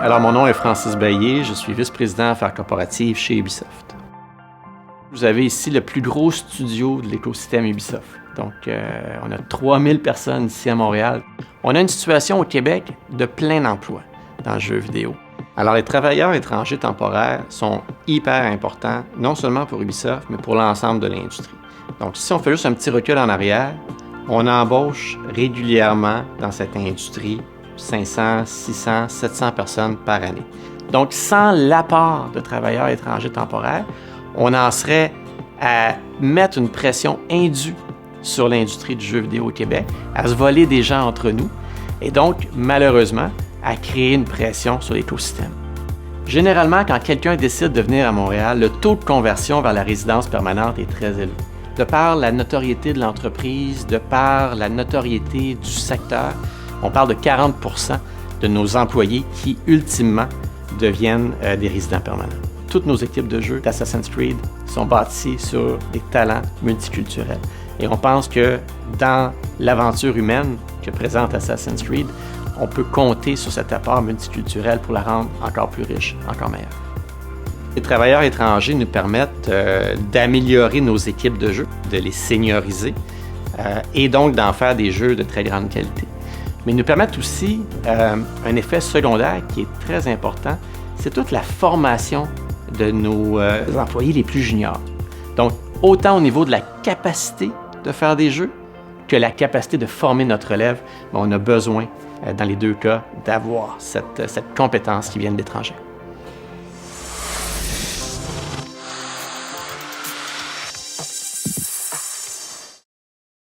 Alors, mon nom est Francis Baillé, je suis vice-président affaires corporatives chez Ubisoft. Vous avez ici le plus gros studio de l'écosystème Ubisoft. Donc, on a 3000 personnes ici à Montréal. On a une situation au Québec de plein emploi dans le jeu vidéo. Alors, les travailleurs étrangers temporaires sont hyper importants, non seulement pour Ubisoft, mais pour l'ensemble de l'industrie. Donc, si on fait juste un petit recul en arrière, on embauche régulièrement dans cette industrie 500, 600, 700 personnes par année. Donc, sans l'apport de travailleurs étrangers temporaires, on en serait à mettre une pression indue sur l'industrie du jeu vidéo au Québec, à se voler des gens entre nous, et donc, malheureusement, à créer une pression sur l'écosystème. Généralement, quand quelqu'un décide de venir à Montréal, le taux de conversion vers la résidence permanente est très élevé. De par la notoriété de l'entreprise, de par la notoriété du secteur, on parle de 40% de nos employés qui, ultimement, deviennent des résidents permanents. Toutes nos équipes de jeu d'Assassin's Creed sont bâties sur des talents multiculturels. Et on pense que dans l'aventure humaine que présente Assassin's Creed, on peut compter sur cet apport multiculturel pour la rendre encore plus riche, encore meilleure. Les travailleurs étrangers nous permettent d'améliorer nos équipes de jeu, de les senioriser et donc d'en faire des jeux de très grande qualité. Mais ils nous permettent aussi un effet secondaire qui est très important, c'est toute la formation de nos employés les plus juniors. Donc, autant au niveau de la capacité de faire des jeux que la capacité de former notre relève, on a besoin, dans les deux cas, d'avoir cette compétence qui vient de l'étranger.